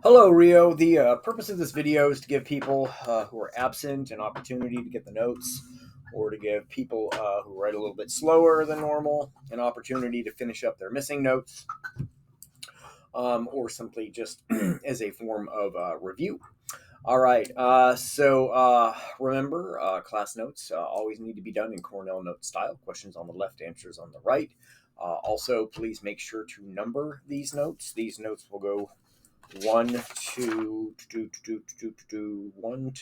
Hello, Rio. The purpose of this video is to give people who are absent an opportunity to get the notes, or to give people who write a little bit slower than normal an opportunity to finish up their missing notes, or simply just as a form of review. All right, remember, class notes always need to be done in Cornell note style. Questions on the left, answers on the right. Also, please make sure to number these notes. These notes will go 1 to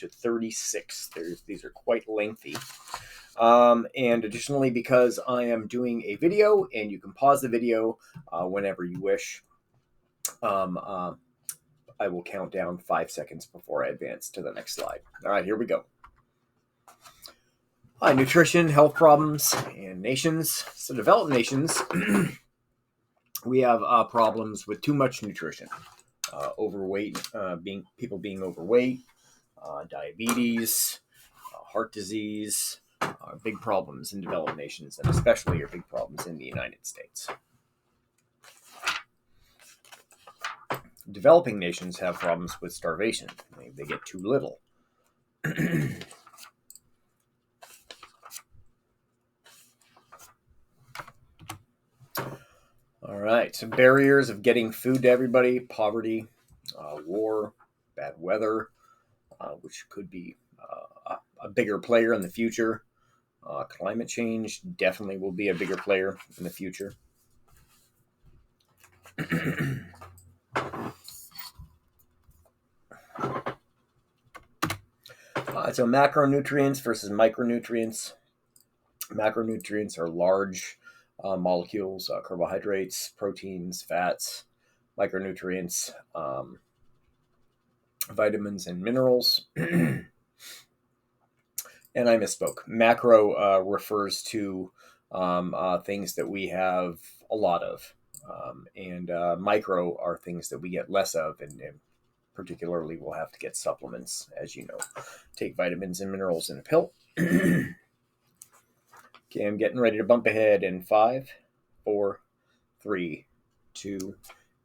36. These are quite lengthy. And additionally, because I am doing a video and you can pause the video whenever you wish, I will count down 5 seconds before I advance to the next slide. All right, here we go. Nutrition, health problems, and nations. So developed nations, we have problems with too much nutrition. Overweight, people being overweight, diabetes, heart disease, are big problems in developed nations, and especially are big problems in the United States. Developing nations have problems with starvation. They get too little. All right, so barriers of getting food to everybody: poverty, war, bad weather, which could be a bigger player in the future. Climate change definitely will be a bigger player in the future. So macronutrients versus micronutrients. Macronutrients are large molecules, carbohydrates, proteins, fats. Micronutrients, vitamins and minerals. And I misspoke. Macro refers to things that we have a lot of. And micro are things that we get less of, and particularly we'll have to get supplements, as you know. Take vitamins and minerals in a pill. Okay, I'm getting ready to bump ahead in 5, 4, 3, 2,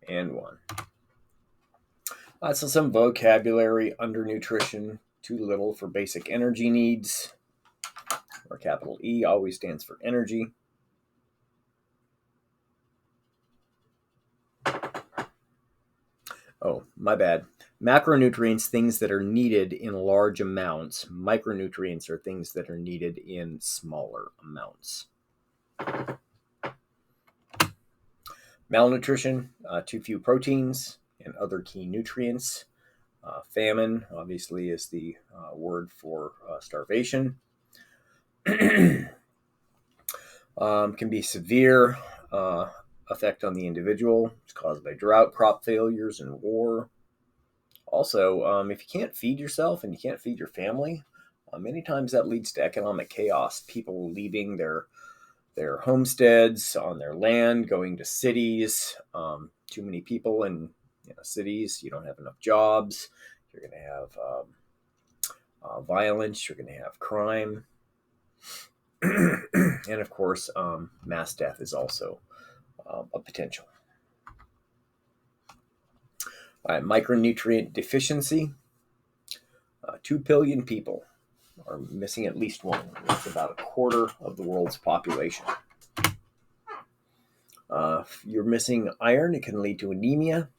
and 1. So some vocabulary: undernutrition, too little for basic energy needs, or capital E always stands for energy. Oh, my bad. Macronutrients, things that are needed in large amounts. Micronutrients are things that are needed in smaller amounts. Malnutrition, too few proteins and other key nutrients. Famine, obviously, is the word for starvation. Can be severe effect on the individual. It's caused by drought, crop failures, and war. Also, if you can't feed yourself and you can't feed your family, many times that leads to economic chaos. People leaving their homesteads on their land, going to cities. Too many people in cities, you don't have enough jobs. You're going to have violence. You're going to have crime. And of course, mass death is also a potential. All right, micronutrient deficiency. 2 billion people are missing at least one. That's about a quarter of the world's population. If you're missing iron, it can lead to anemia.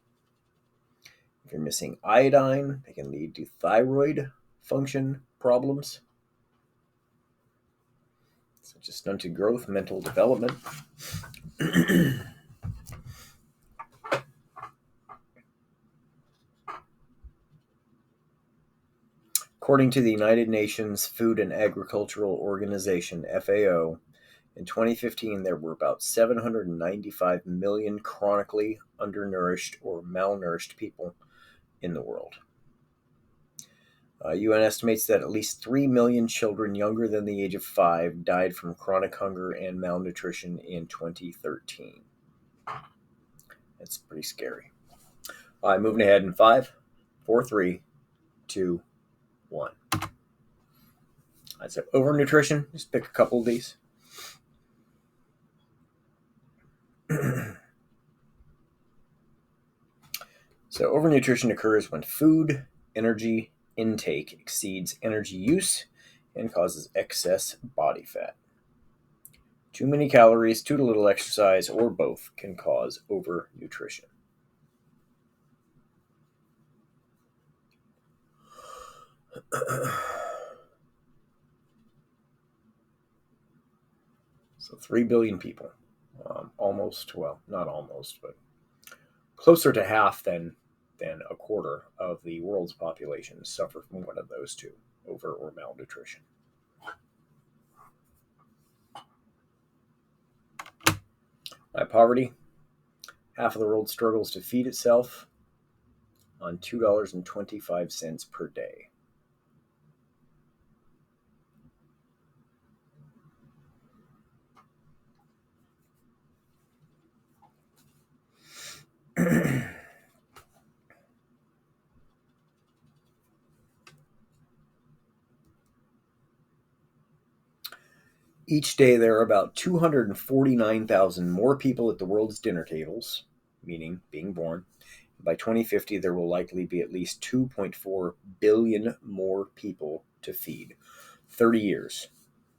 If you're missing iodine, it can lead to thyroid function problems, such as stunted growth, mental development. According to the United Nations Food and Agricultural Organization, FAO, in 2015, there were about 795 million chronically undernourished or malnourished people in the world. UN estimates that at least 3 million children younger than the age of 5 died from chronic hunger and malnutrition in 2013. That's pretty scary. All right, moving ahead in 5, 4, 3, 2, 1. All right, so overnutrition, just pick a couple of these. So overnutrition occurs when food energy intake exceeds energy use and causes excess body fat. Too many calories, too little exercise, or both can cause overnutrition. So 3 billion people, almost, well, not almost, but closer to half than a quarter of the world's population suffer from one of those two, over or malnutrition. By poverty, half of the world struggles to feed itself on $2.25 per day. Each day, there are about 249,000 more people at the world's dinner tables, meaning being born. By 2050, there will likely be at least 2.4 billion more people to feed. 30 years,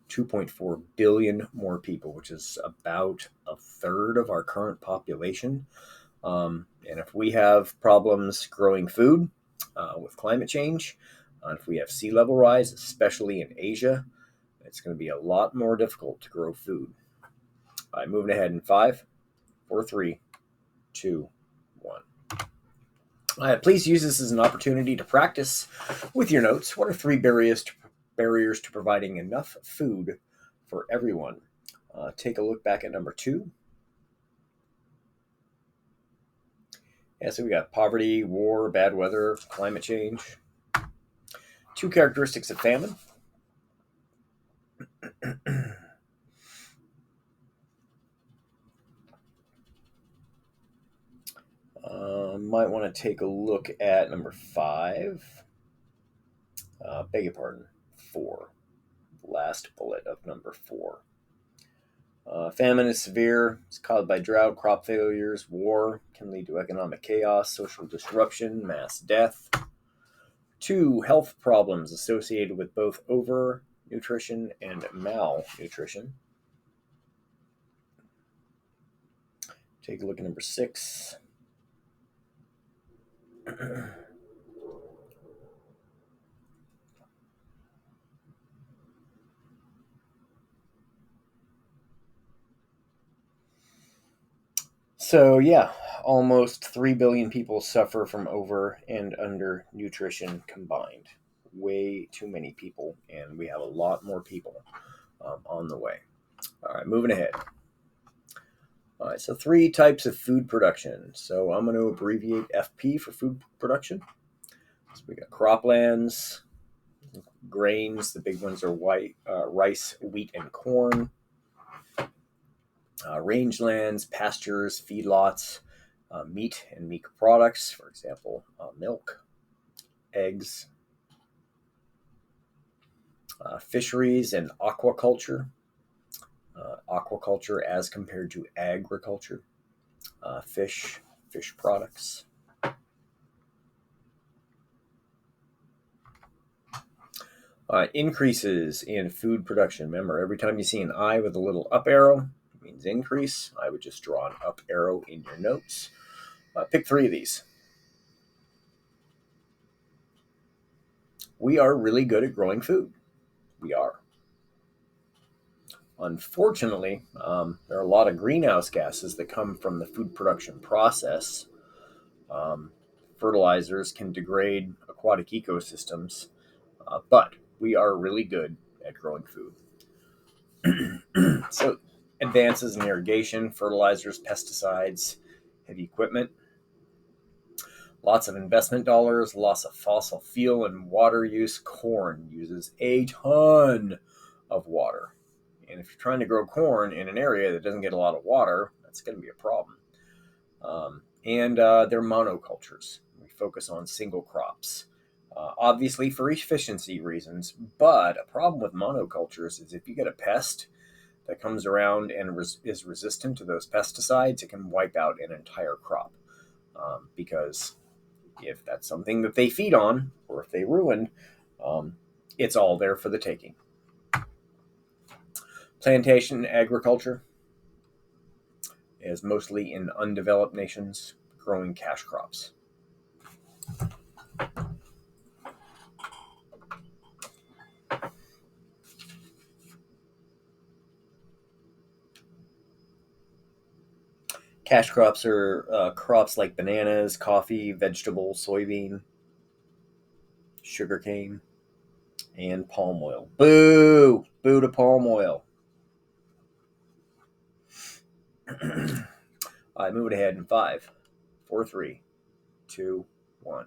2.4 billion more people, which is about a third of our current population. And if we have problems growing food with climate change, if we have sea level rise, especially in Asia, it's going to be a lot more difficult to grow food. All right, moving ahead in 5, 4, 3, 2, 1. All right, please use this as an opportunity to practice with your notes. What are 3 barriers to providing enough food for everyone? Take a look back at number 2. Yeah, so we got poverty, war, bad weather, climate change. 2 characteristics of famine. Might want to take a look at number 5. Beg your pardon, 4. Last bullet of number 4. Famine is severe. It's caused by drought, crop failures, war, can lead to economic chaos, social disruption, mass death. 2, health problems associated with both overnutrition and malnutrition. Take a look at number 6. So, yeah, almost 3 billion people suffer from over and under nutrition combined. Way too many people, and we have a lot more people on the way. All right, moving ahead. All right, so 3 types of food production. So I'm going to abbreviate FP for food production. So we got croplands, grains. The big ones are rice, wheat, and corn. Rangelands, pastures, feedlots, meat and meat products, for example, milk, eggs, fisheries and aquaculture. Aquaculture as compared to agriculture, fish products. Increases in food production. Remember, every time you see an I with a little up arrow, it means increase. I would just draw an up arrow in your notes. Pick 3 of these. We are really good at growing food. We are. Unfortunately, there are a lot of greenhouse gases that come from the food production process. Fertilizers can degrade aquatic ecosystems, but we are really good at growing food. So, advances in irrigation, fertilizers, pesticides, heavy equipment, lots of investment dollars, lots of fossil fuel and water use. Corn uses a ton of water. And if you're trying to grow corn in an area that doesn't get a lot of water, that's going to be a problem. And they're monocultures. We focus on single crops, obviously for efficiency reasons. But a problem with monocultures is if you get a pest that comes around and is resistant to those pesticides, it can wipe out an entire crop because if that's something that they feed on or if they ruin, it's all there for the taking. Plantation agriculture is mostly in undeveloped nations growing cash crops. Cash crops are crops like bananas, coffee, vegetables, soybean, sugarcane, and palm oil. Boo! Boo to palm oil. All right, moving ahead in 5, 4, 3, 2, 1.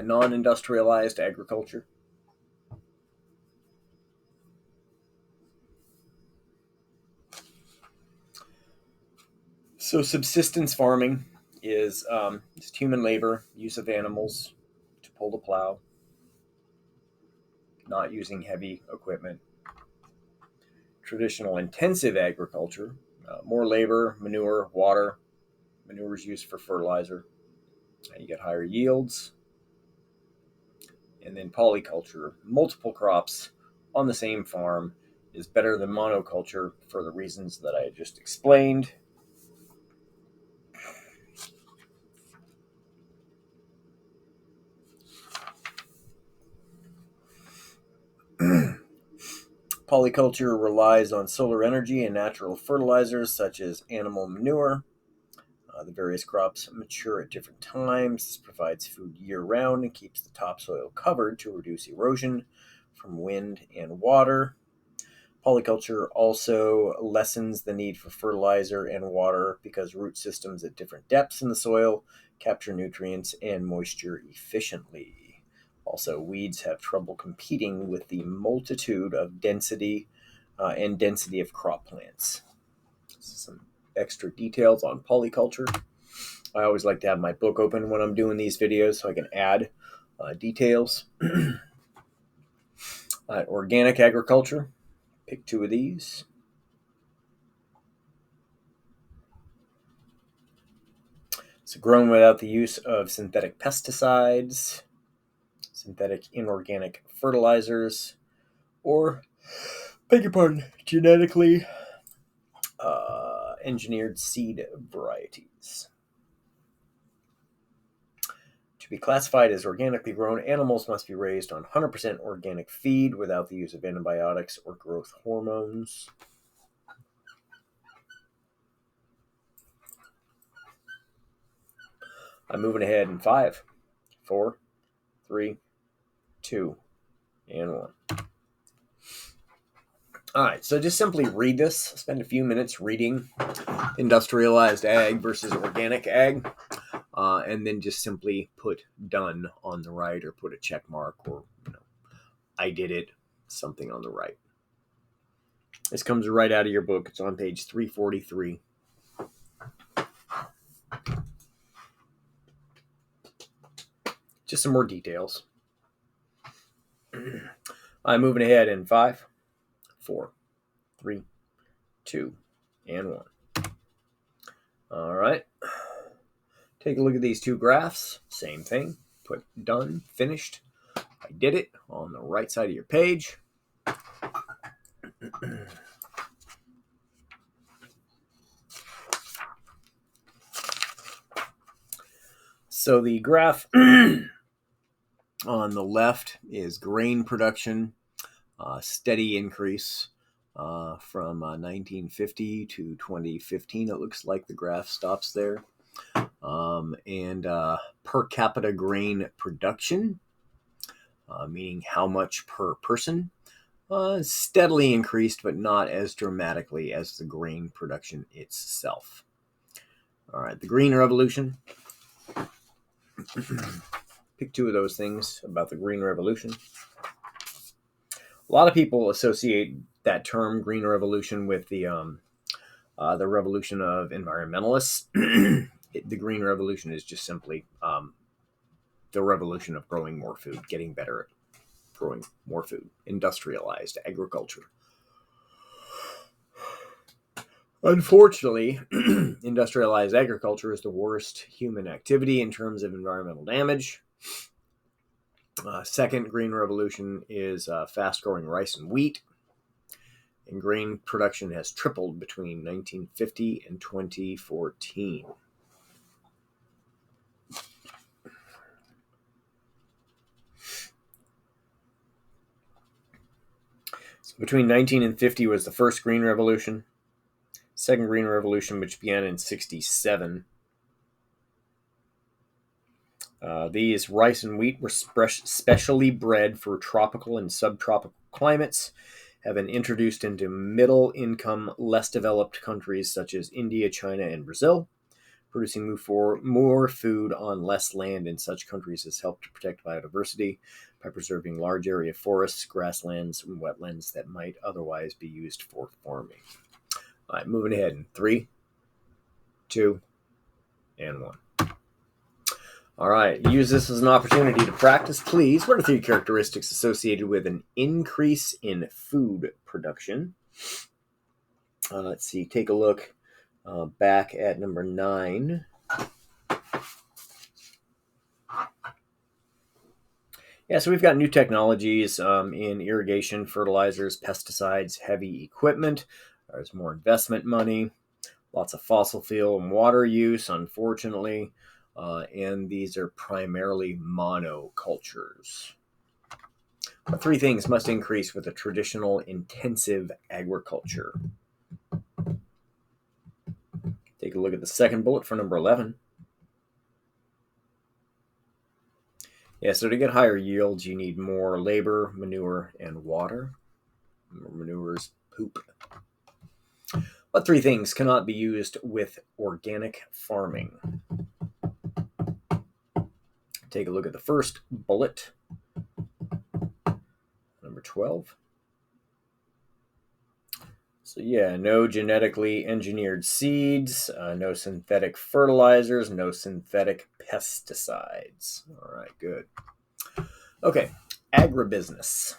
Non-industrialized agriculture. So subsistence farming is just human labor, use of animals to pull the plow, not using heavy equipment. Traditional intensive agriculture, more labor, manure, water. Manure is used for fertilizer. You get higher yields. And then polyculture, multiple crops on the same farm, is better than monoculture for the reasons that I just explained. Polyculture relies on solar energy and natural fertilizers such as animal manure. The various crops mature at different times. This provides food year-round and keeps the topsoil covered to reduce erosion from wind and water. Polyculture also lessens the need for fertilizer and water because root systems at different depths in the soil capture nutrients and moisture efficiently. Also, weeds have trouble competing with the multitude of density of crop plants. Some extra details on polyculture. I always like to have my book open when I'm doing these videos so I can add details. Organic agriculture. Pick 2 of these. It's grown without the use of synthetic pesticides, synthetic inorganic fertilizers, or, beg your pardon, genetically engineered seed varieties. To be classified as organically grown, animals must be raised on 100% organic feed without the use of antibiotics or growth hormones. I'm moving ahead in 5, 4, 3, 2, and 1. All right, so just simply read this. Spend a few minutes reading industrialized ag versus organic ag, and then just simply put done on the right or put a check mark or, I did it, something on the right. This comes right out of your book. It's on page 343. Just some more details. I'm moving ahead in 5, 4, 3, 2, and 1. All right. Take a look at these 2 graphs. Same thing. Put done, finished. I did it on the right side of your page. So the graph on the left is grain production, steady increase from 1950 to 2015. It looks like the graph stops there. And per capita grain production, meaning how much per person, steadily increased, but not as dramatically as the grain production itself. All right, the Green Revolution. Pick 2 of those things about the Green Revolution. A lot of people associate that term Green Revolution with the revolution of environmentalists. The Green Revolution is just simply the revolution of growing more food, getting better at growing more food, industrialized agriculture. Unfortunately, industrialized agriculture is the worst human activity in terms of environmental damage. Second green revolution is fast-growing rice and wheat. And grain production has tripled between 1950 and 2014. So between 19 and 50 was the first green revolution. Second green revolution, which began in 67. These rice and wheat were specially bred for tropical and subtropical climates, have been introduced into middle-income, less developed countries such as India, China, and Brazil. Producing more food on less land in such countries has helped to protect biodiversity by preserving large area forests, grasslands, and wetlands that might otherwise be used for farming. All right, moving ahead in 3, 2, and 1. All right, use this as an opportunity to practice, please. What are 3 characteristics associated with an increase in food production? Let's see, take a look back at number 9. Yeah, so we've got new technologies in irrigation, fertilizers, pesticides, heavy equipment. There's more investment money, lots of fossil fuel and water use, unfortunately. And these are primarily monocultures. But 3 things must increase with a traditional intensive agriculture. Take a look at the second bullet for number 11. Yeah, so to get higher yields, you need more labor, manure, and water. Manure's poop. What 3 things cannot be used with organic farming? Take a look at the first bullet, number 12. So yeah, no genetically engineered seeds, no synthetic fertilizers, no synthetic pesticides. All right, good. Okay, agribusiness.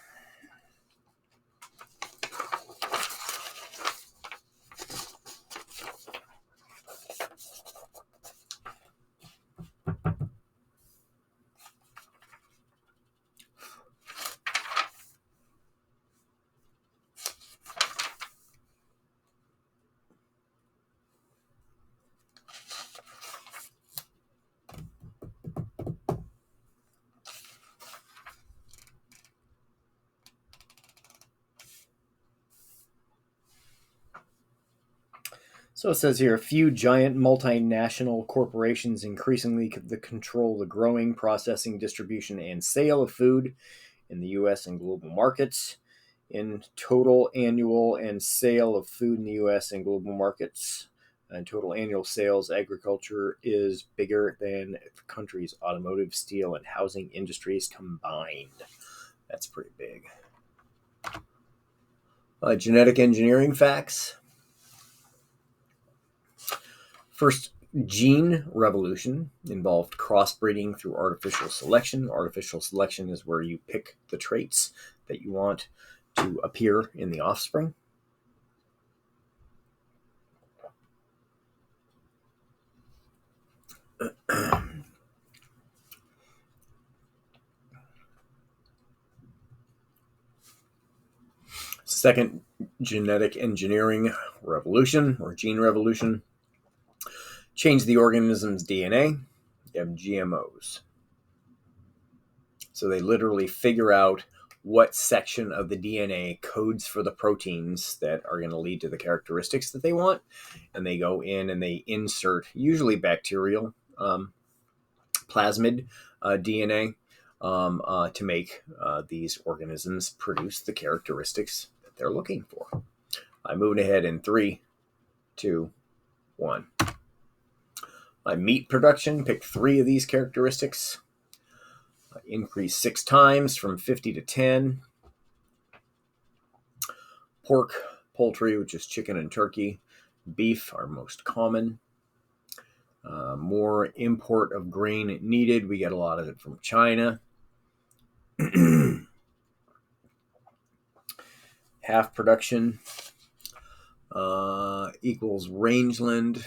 So it says here, a few giant multinational corporations increasingly control the growing, processing, distribution, and sale of food in the U.S. and global markets. In total annual and sale of food in the U.S. and global markets, and total annual sales, agriculture is bigger than the country's automotive, steel, and housing industries combined. That's pretty big. Genetic engineering facts. First gene revolution involved crossbreeding through artificial selection. Artificial selection is where you pick the traits that you want to appear in the offspring. Second genetic engineering revolution, or gene revolution, changed the organism's DNA. You have GMOs. So they literally figure out what section of the DNA codes for the proteins that are going to lead to the characteristics that they want. And they go in and they insert, usually bacterial plasmid DNA, to make these organisms produce the characteristics that they're looking for. I'm moving ahead in 3, 2, 1. Meat production, pick 3 of these characteristics. Increase 6 times from 50 to 10. Pork, poultry, which is chicken and turkey. Beef are most common. More import of grain needed. We get a lot of it from China. Half production. equals rangeland.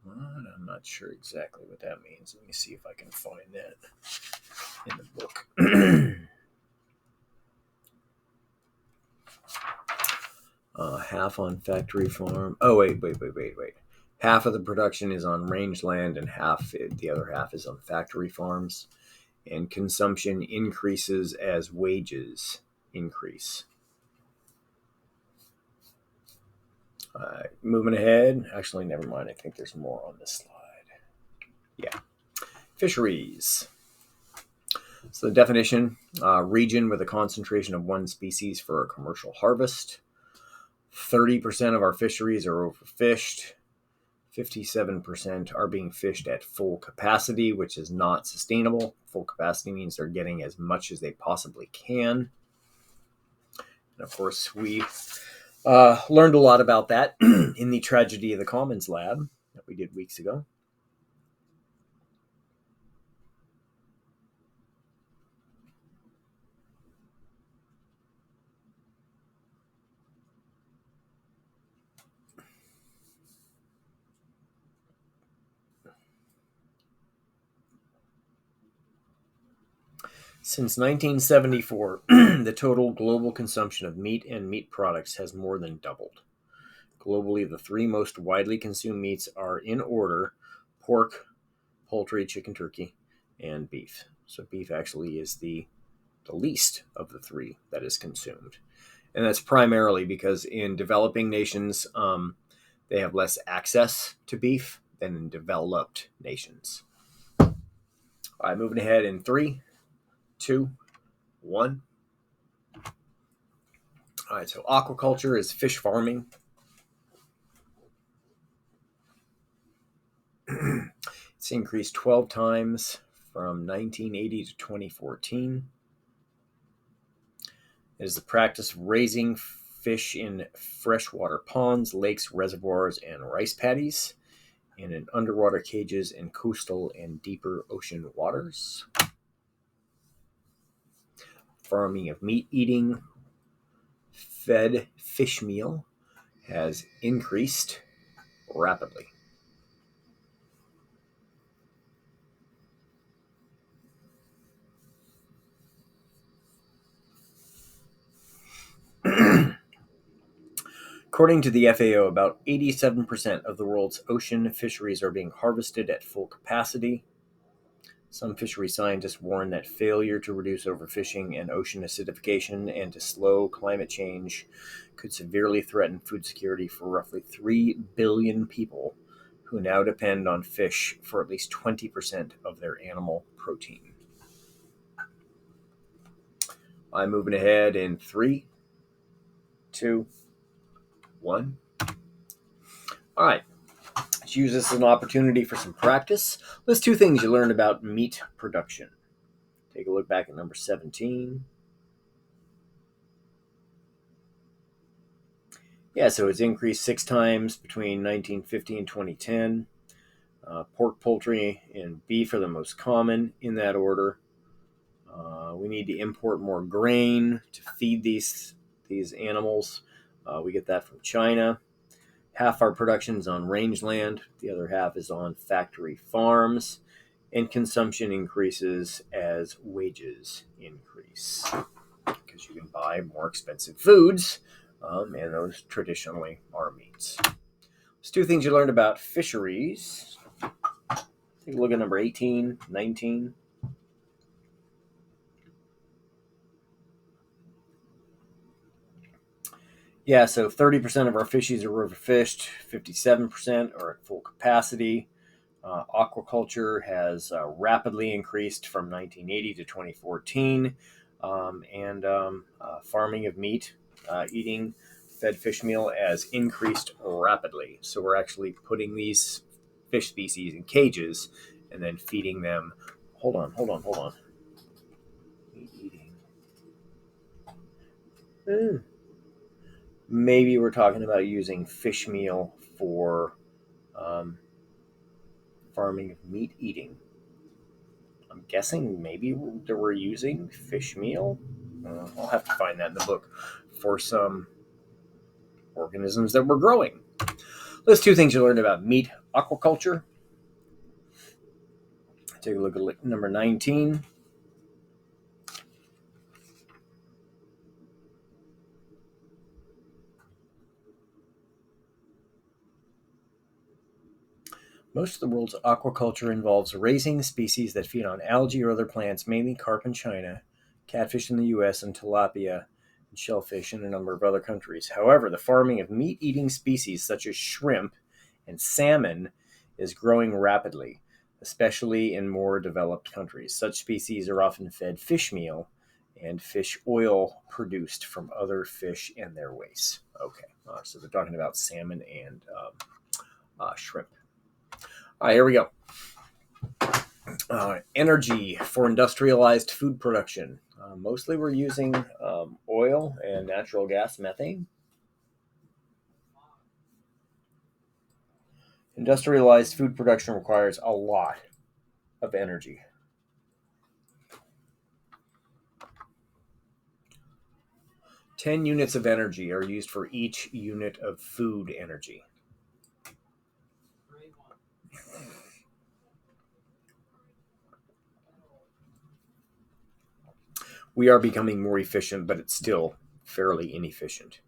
I'm not sure exactly what that means. Let me see if I can find that in the book. Half on factory farm. Oh, wait. Half of the production is on rangeland and the other half is on factory farms. And consumption increases as wages increase. Moving ahead. Actually, never mind. I think there's more on this slide. Yeah. Fisheries. So the definition, region with a concentration of one species for a commercial harvest. 30% of our fisheries are overfished. 57% are being fished at full capacity, which is not sustainable. Full capacity means they're getting as much as they possibly can. And of course, we learned a lot about that in the Tragedy of the Commons lab that we did weeks ago. Since 1974, the total global consumption of meat and meat products has more than doubled. Globally, the three most widely consumed meats are, in order, pork, poultry, chicken, turkey, and beef. So beef actually is the least of the three that is consumed. And that's primarily because in developing nations, they have less access to beef than in developed nations. All right, moving ahead in 3, 2, 1. All right, so aquaculture is fish farming. It's increased 12 times from 1980 to 2014. It is the practice of raising fish in freshwater ponds, lakes, reservoirs, and rice paddies, and in underwater cages in coastal and deeper ocean waters. Farming of meat eating fed fish meal has increased rapidly. According to the FAO, about 87% of the world's ocean fisheries are being harvested at full capacity. Some fishery scientists warn that failure to reduce overfishing and ocean acidification and to slow climate change could severely threaten food security for roughly 3 billion people who now depend on fish for at least 20% of their animal protein. I'm moving ahead in 3, 2, 1. All right. Let's use this as an opportunity for some practice. List 2 things you learned about meat production. Take a look back at number 17. Yeah, so it's increased 6 times between 1950 and 2010. Pork, poultry, and beef are the most common in that order. We need to import more grain to feed these animals. We get that from China. Half our production is on rangeland. The other half is on factory farms. And consumption increases as wages increase because you can buy more expensive foods, and those traditionally are meats. There's 2 things you learned about fisheries. Take a look at number 18, 19. Yeah, so 30% of our fishies are overfished, 57% are at full capacity. Aquaculture has rapidly increased from 1980 to 2014, and farming of meat, eating fed fish meal has increased rapidly. So we're actually putting these fish species in cages and then feeding them. Hold on. Meat eating. Maybe we're talking about using fish meal for farming of meat eating. I'm guessing maybe we're using fish meal. I'll have to find that in the book for some organisms that were growing. List 2 things you learned about meat aquaculture. Take a look at number 19. Most of the world's aquaculture involves raising species that feed on algae or other plants, mainly carp in China, catfish in the US, and tilapia and shellfish in a number of other countries. However, the farming of meat-eating species such as shrimp and salmon is growing rapidly, especially in more developed countries. Such species are often fed fish meal and fish oil produced from other fish and their waste. Okay, so they're talking about salmon and shrimp. All right, here we go. Energy for industrialized food production. Mostly we're using oil and natural gas, methane. Industrialized food production requires a lot of energy. Ten units of energy are used for each unit of food energy. We are becoming more efficient, but it's still fairly inefficient.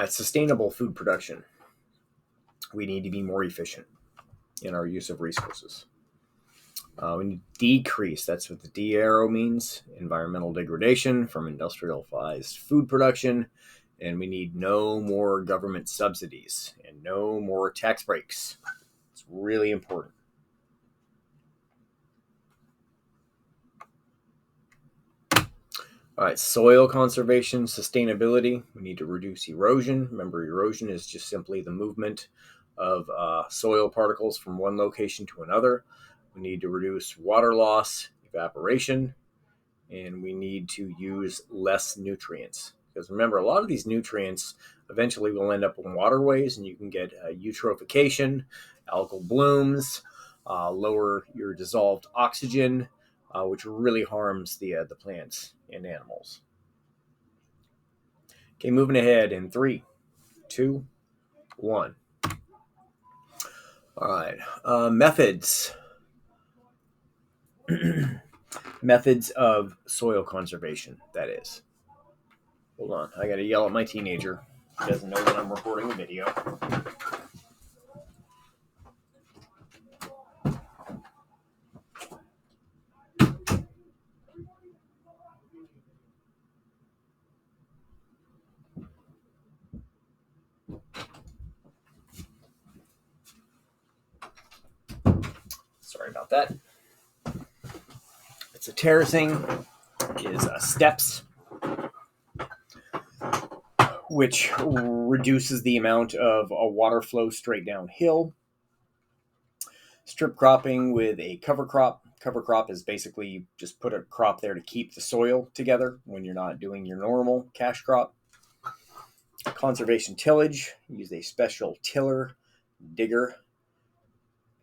Sustainable food production. We need to be more efficient in our use of resources. We need to decrease, that's what the D arrow means, environmental degradation from industrialized food production. And we need no more government subsidies and no more tax breaks. It's really important. All right, soil conservation, sustainability. We need to reduce erosion. Remember, erosion is just simply the movement of soil particles from one location to another. We need to reduce water loss, evaporation, and we need to use less nutrients. Because remember, a lot of these nutrients eventually will end up in waterways, and you can get eutrophication, algal blooms, lower your dissolved oxygen, which really harms the plants and animals. Okay, moving ahead in 3, 2, 1. All right, methods. Methods of soil conservation, that is. Hold on, I gotta yell at my teenager. He doesn't know that I'm recording a video. Sorry about that. It's a terracing is steps, which reduces the amount of water flow straight downhill. Strip cropping with a cover crop. Cover crop is basically you just put a crop there to keep the soil together when you're not doing your normal cash crop. Conservation tillage. Use a special tiller, digger,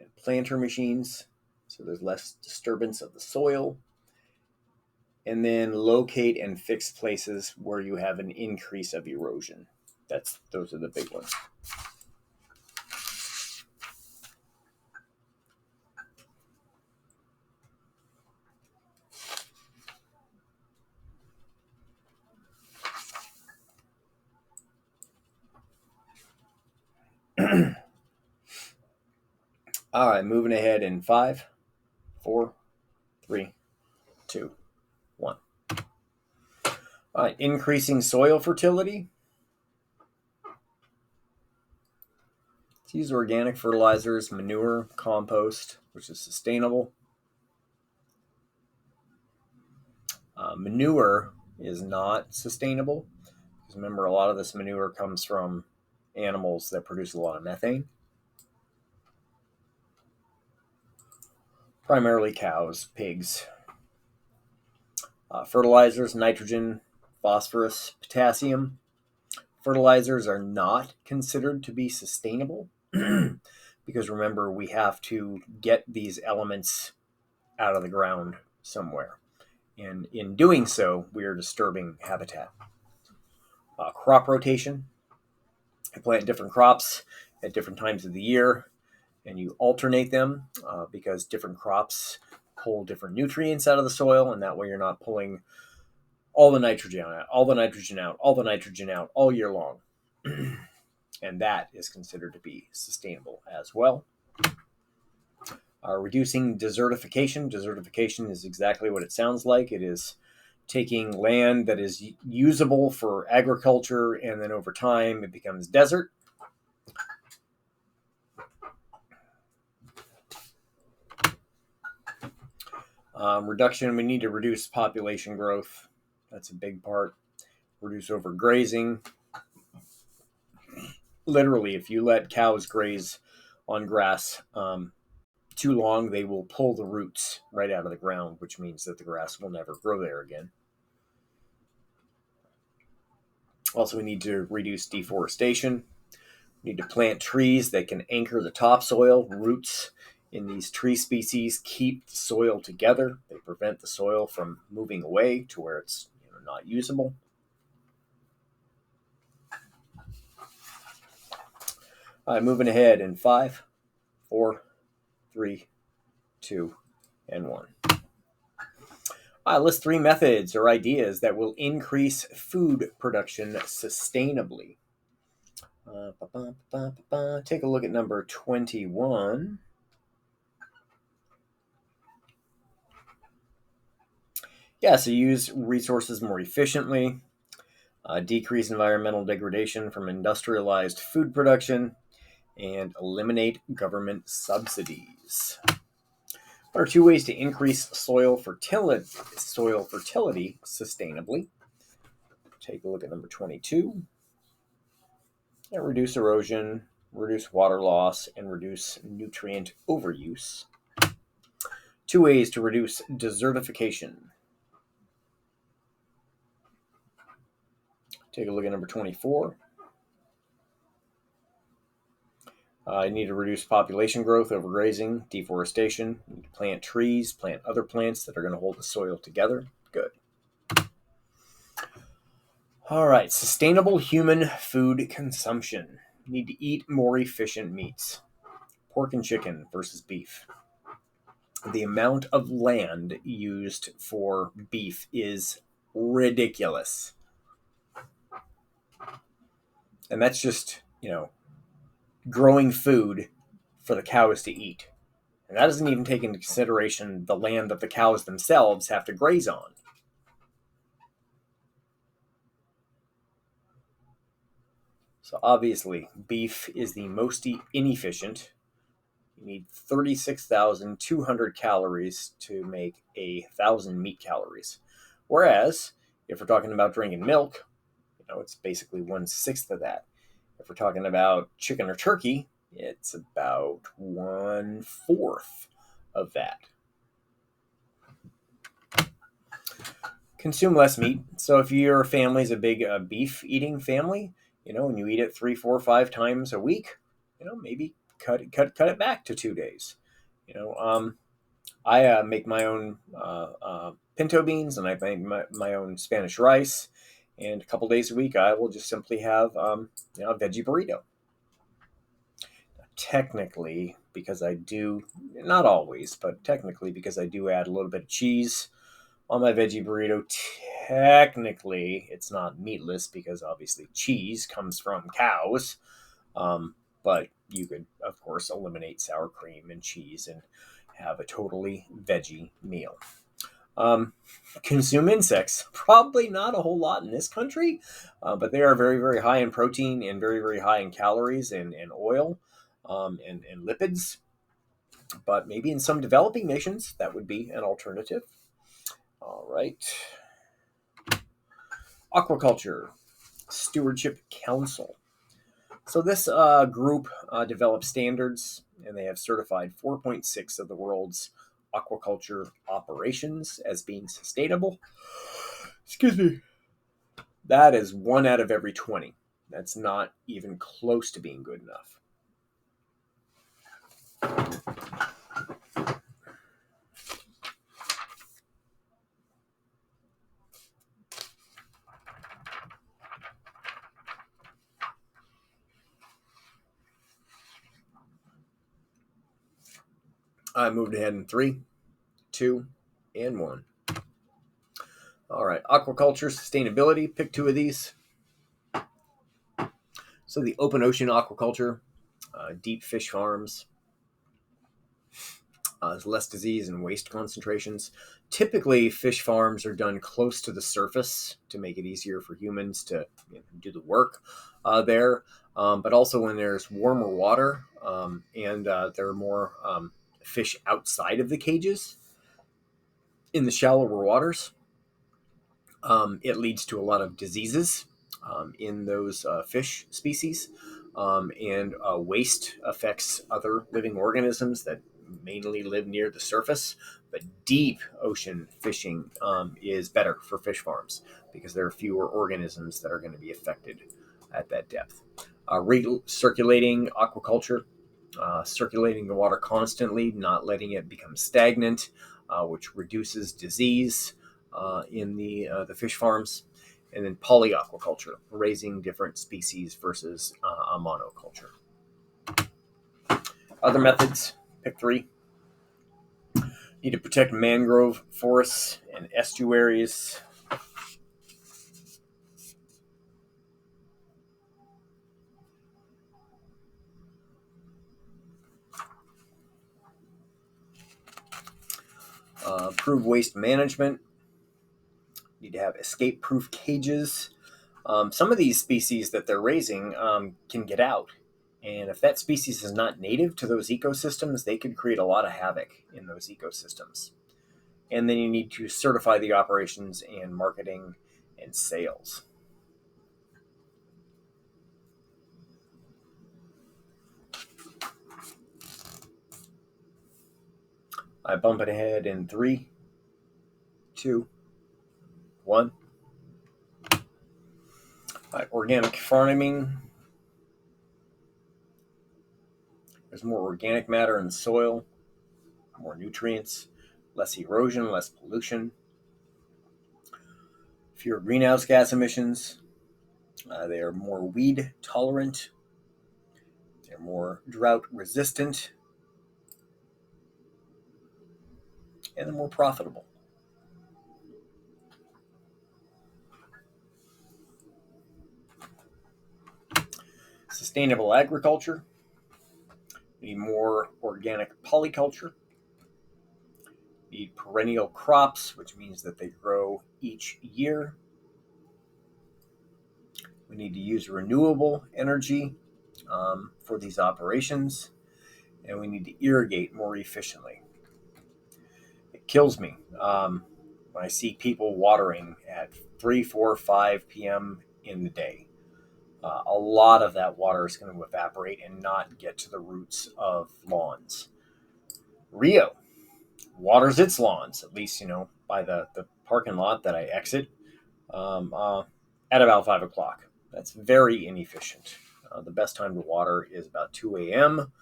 and planter machines so there's less disturbance of the soil. And then locate and fix places where you have an increase of erosion. Those are the big ones. All right, moving ahead in 5, 4, 3, 2, 1. All right, increasing soil fertility. Let's use organic fertilizers, manure, compost, which is sustainable. Manure is not sustainable because remember, a lot of this manure comes from animals that produce a lot of methane. primarily cows, pigs. Fertilizers, nitrogen, phosphorus, potassium. Fertilizers are not considered to be sustainable because remember, we have to get these elements out of the ground somewhere. And in doing so, we are disturbing habitat. Crop rotation. You plant different crops at different times of the year, and you alternate them because different crops pull different nutrients out of the soil, and that way you're not pulling all the nitrogen out, all the nitrogen out, all the nitrogen out all year long. And that is considered to be sustainable as well. Reducing desertification. Desertification is exactly what it sounds like. It is taking land that is usable for agriculture, and then over time it becomes desert. Reduction, we need to reduce population growth. That's a big part. Reduce overgrazing. Literally, if you let cows graze on grass too long, they will pull the roots right out of the ground, which means that the grass will never grow there again. Also, we need to reduce deforestation. We need to plant trees that can anchor the topsoil. Roots in these tree species keep the soil together. They prevent the soil from moving away to where it's not usable. All right, moving ahead in 5, 4, 3, 2, and 1. List 3 methods or ideas that will increase food production sustainably. Take a look at number 21. Yeah, so use resources more efficiently, decrease environmental degradation from industrialized food production, and eliminate government subsidies. What are 2 ways to increase soil fertility sustainably? Take a look at number 22. Reduce erosion, reduce water loss, and reduce nutrient overuse. 2 ways to reduce desertification. Take a look at number 24. You need to reduce population growth, overgrazing, deforestation. You need to plant trees, plant other plants that are going to hold the soil together. Good. All right, sustainable human food consumption. You need to eat more efficient meats. Pork and chicken versus beef. The amount of land used for beef is ridiculous. And that's just, growing food for the cows to eat. And that doesn't even take into consideration the land that the cows themselves have to graze on. So obviously, beef is the most inefficient. You need 36,200 calories to make 1,000 meat calories. Whereas, if we're talking about drinking milk, it's basically 1/6 of that. If we're talking about chicken or turkey, it's about 1/4 of that. Consume less meat. So if your family is a big beef eating family, and you eat it 3, 4, 5 times a week, maybe cut it back to 2 days. I make my own pinto beans, and I make my own Spanish rice. And a couple days a week, I will just simply have a veggie burrito. Technically, because I do, not always, but technically because I do add a little bit of cheese on my veggie burrito, technically it's not meatless because obviously cheese comes from cows. But you could, of course, eliminate sour cream and cheese and have a totally veggie meal. Consume insects. Probably not a whole lot in this country, but they are very, very high in protein and very, very high in calories and oil and lipids. But maybe in some developing nations, that would be an alternative. All right. Aquaculture Stewardship Council. So this group develops standards, and they have certified 4.6 of the world's aquaculture operations as being sustainable. Excuse me. That is 1 out of every 20. That's not even close to being good enough. I moved ahead in 3, 2, and 1. All right, aquaculture, sustainability. Pick 2 of these. So the open ocean aquaculture, deep fish farms, less disease and waste concentrations. Typically, fish farms are done close to the surface to make it easier for humans to do the work there. But also when there's warmer water and there are more fish outside of the cages in the shallower waters, it leads to a lot of diseases in those fish species. And waste affects other living organisms that mainly live near the surface. But deep ocean fishing is better for fish farms because there are fewer organisms that are going to be affected at that depth. Recirculating aquaculture, circulating the water constantly, not letting it become stagnant, which reduces disease in the fish farms. And then polyaquaculture, raising different species versus a monoculture. Other methods, pick 3. Need to protect mangrove forests and estuaries. Improve waste management. Need to have escape-proof cages. Some of these species that they're raising can get out. And if that species is not native to those ecosystems, they could create a lot of havoc in those ecosystems. And then you need to certify the operations and marketing and sales. I bump it ahead in 3, 2, 1. Organic farming. There's more organic matter in the soil, more nutrients, less erosion, less pollution, fewer greenhouse gas emissions. They are more weed tolerant. They're more drought resistant. And they're more profitable. Sustainable agriculture. We need more organic polyculture. We need perennial crops, which means that they grow each year. We need to use renewable energy for these operations, and we need to irrigate more efficiently. It kills me when I see people watering at 3, 4, 5 p.m. in the day. A lot of that water is going to evaporate and not get to the roots of lawns. Rio waters its lawns, at least, by the parking lot that I exit at about 5 o'clock. That's very inefficient. The best time to water is about 2 a.m.,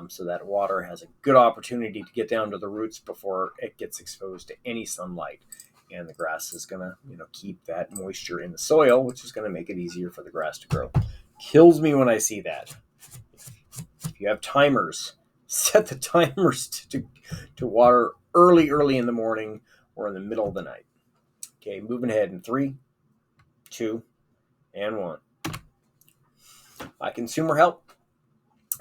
so that water has a good opportunity to get down to the roots before it gets exposed to any sunlight. And the grass is going to keep that moisture in the soil, which is going to make it easier for the grass to grow. Kills me when I see that. If you have timers, set the timers to water early in the morning or in the middle of the night. Okay, moving ahead in 3, 2, and 1. Consumer health.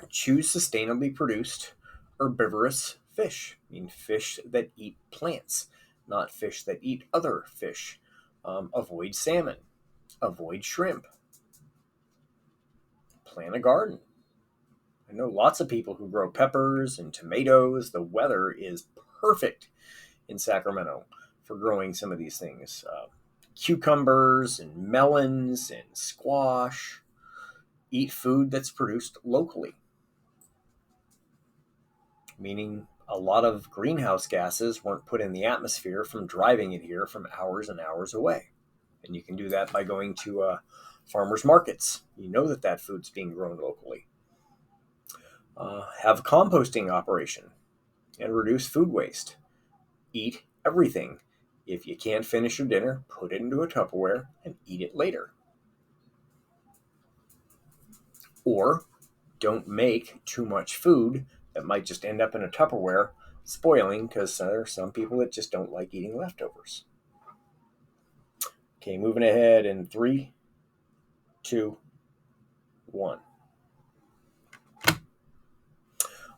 Choose sustainably produced herbivorous fish. I mean fish that eat plants, not fish that eat other fish. Avoid salmon. Avoid shrimp. Plant a garden. I know lots of people who grow peppers and tomatoes. The weather is perfect in Sacramento for growing some of these things. Cucumbers and melons and squash. Eat food that's produced locally, meaning A lot of greenhouse gases weren't put in the atmosphere from driving it here from hours and hours away. And you can do that by going to farmers markets. You know that food's being grown locally. Have a composting operation and reduce food waste. Eat everything. If you can't finish your dinner, put it into a Tupperware and eat it later. Or don't make too much food that might just end up in a Tupperware spoiling, because there are some people that just don't like eating leftovers. Okay, moving ahead in 3, 2, 1.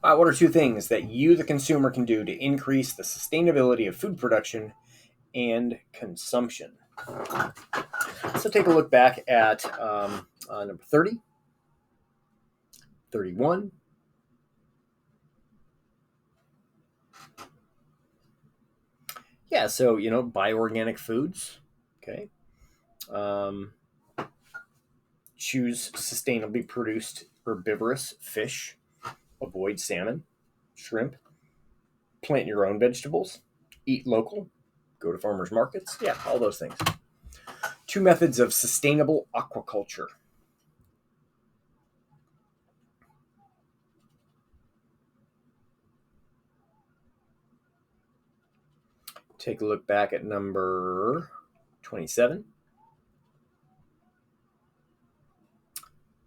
What are 2 things that you, the consumer, can do to increase the sustainability of food production and consumption? So take a look back at number 30, 31. Yeah, so, buy organic foods. Okay. Choose sustainably produced herbivorous fish. Avoid salmon, shrimp. Plant your own vegetables. Eat local. Go to farmers markets. Yeah, all those things. 2 methods of sustainable aquaculture. Take a look back at number 27.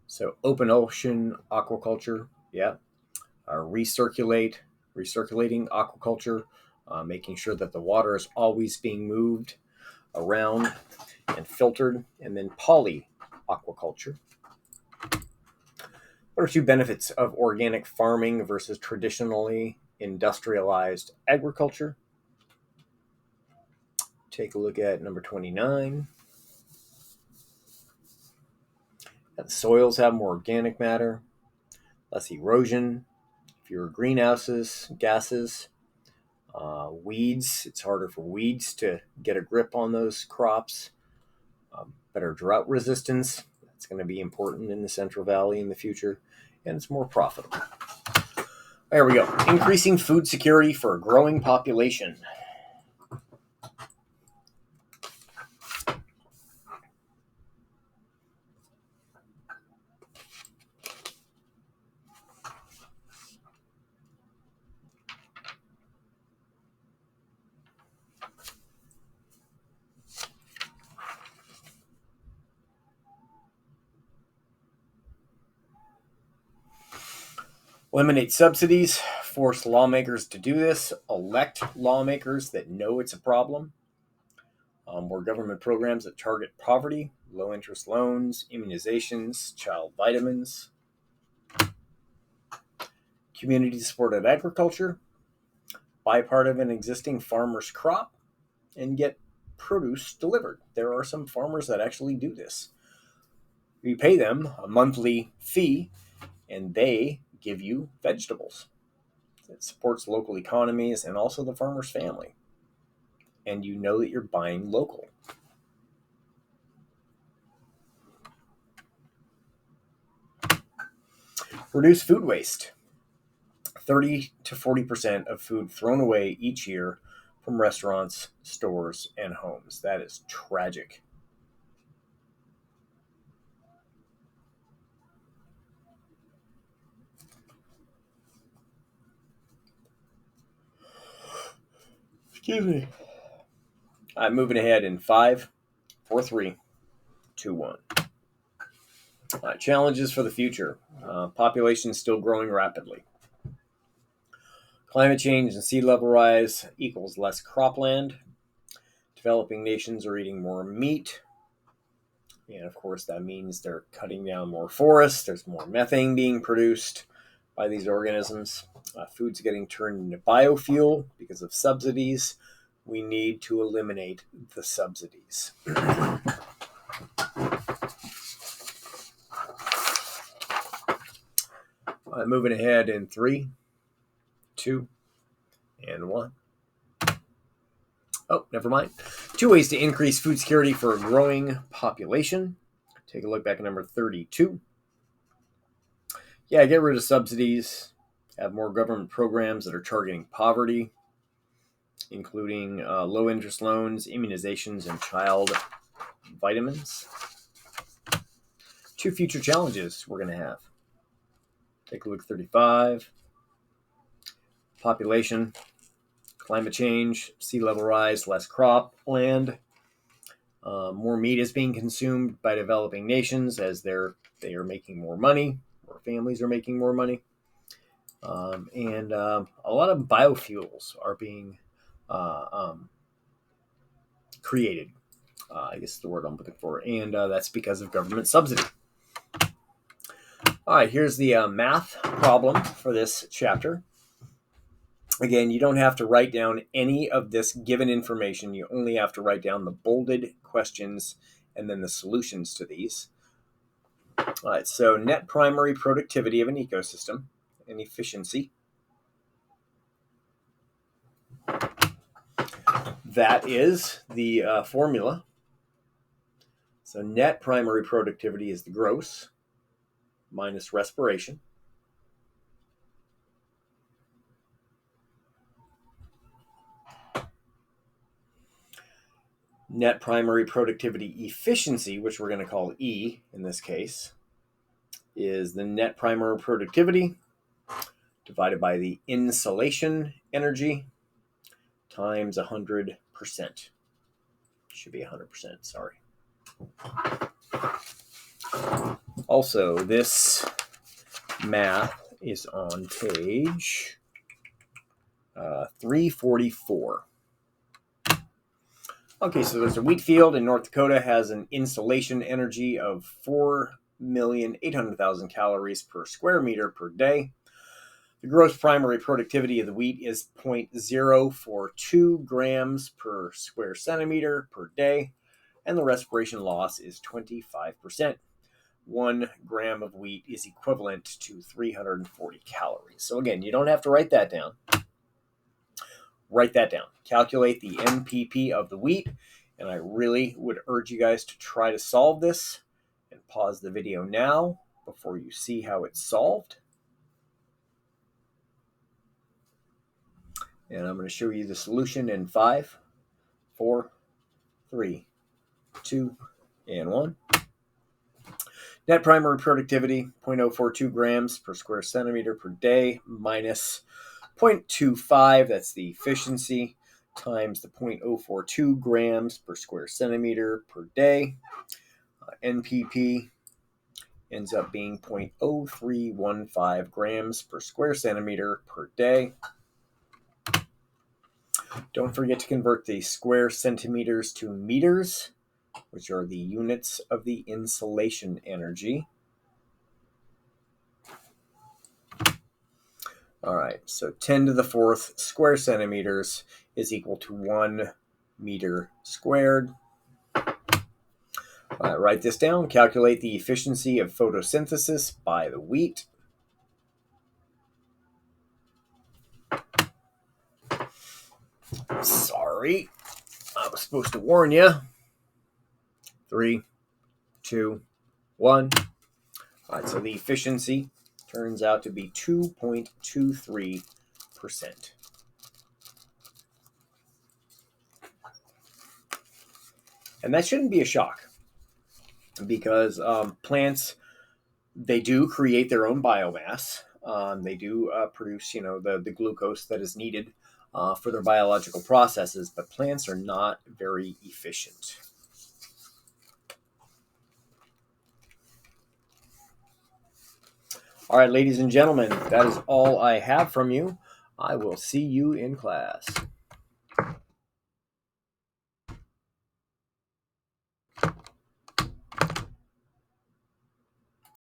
So open ocean aquaculture, yeah. Recirculating aquaculture, making sure that the water is always being moved around and filtered. And then poly aquaculture. What are 2 benefits of organic farming versus traditionally industrialized agriculture? Take a look at number 29. The soils have more organic matter, less erosion, fewer greenhouses, gases, weeds. It's harder for weeds to get a grip on those crops. Better drought resistance. That's going to be important in the Central Valley in the future. And it's more profitable. There we go. Increasing food security for a growing population. Eliminate subsidies, force lawmakers to do this, elect lawmakers that know it's a problem. More government programs that target poverty, low interest loans, immunizations, child vitamins. Community supported agriculture, buy part of an existing farmer's crop, and get produce delivered. There are some farmers that actually do this. You pay them a monthly fee, and they give you vegetables. It supports local economies and also the farmer's family. And you know that you're buying local. Reduce food waste. 30 to 40% of food thrown away each year from restaurants, stores, and homes. That is tragic. Excuse me. I'm moving ahead in 5, 4, 3, 2, 1. Challenges for the future. Population still growing rapidly. Climate change and sea level rise equals less cropland. Developing nations are eating more meat. And of course, that means they're cutting down more forests. There's more methane being produced by these organisms. Food's getting turned into biofuel because of subsidies. We need to eliminate the subsidies. Moving ahead in 3, 2, and 1. Oh, never mind. 2 ways to increase food security for a growing population. Take a look back at number 32. Yeah, get rid of subsidies have more government programs that are targeting poverty, including low interest loans, immunizations, and child vitamins. 2 future challenges we're going to have. Take a look at 35. Population, climate change, sea level rise, less crop land. More meat is being consumed by developing nations as they are making more money. More families are making more money. And a lot of biofuels are being created. I guess is the word I'm looking for. And that's because of government subsidy. All right, here's the math problem for this chapter. Again, you don't have to write down any of this given information. You only have to write down the bolded questions and then the solutions to these. All right, so net primary productivity of an ecosystem and efficiency. That is the formula. So net primary productivity is the gross minus respiration. Net primary productivity efficiency, which we're going to call E in this case, is the net primary productivity divided by the insulation energy times 100%. Should be 100%, sorry. Also, this math is on page 344. Okay, so there's a wheat field in North Dakota, has an insulation energy of 4,800,000 calories per square meter per day. The gross primary productivity of the wheat is 0.042 grams per square centimeter per day, and the respiration loss is 25%. 1 gram of wheat is equivalent to 340 calories. So again, you don't have to write that down. Write that down. Calculate the NPP of the wheat, and I really would urge you guys to try to solve this, and pause the video now before you see how it's solved. And I'm going to show you the solution in 5, 4, 3, 2, and 1. Net primary productivity, 0.042 grams per square centimeter per day minus 0.25, that's the efficiency, times the 0.042 grams per square centimeter per day. NPP ends up being 0.0315 grams per square centimeter per day. Don't forget to convert the square centimeters to meters, which are the units of the insulation energy. All right, so 10 to the 4th square centimeters is equal to 1 meter squared. Write this down. Calculate the efficiency of photosynthesis by the wheat. Sorry, I was supposed to warn you. 3, 2, 1. All right, so the efficiency turns out to be 2.23%. And that shouldn't be a shock, because plants, they do create their own biomass. They do produce, the glucose that is needed for their biological processes, but plants are not very efficient. All right, ladies and gentlemen, that is all I have from you. I will see you in class.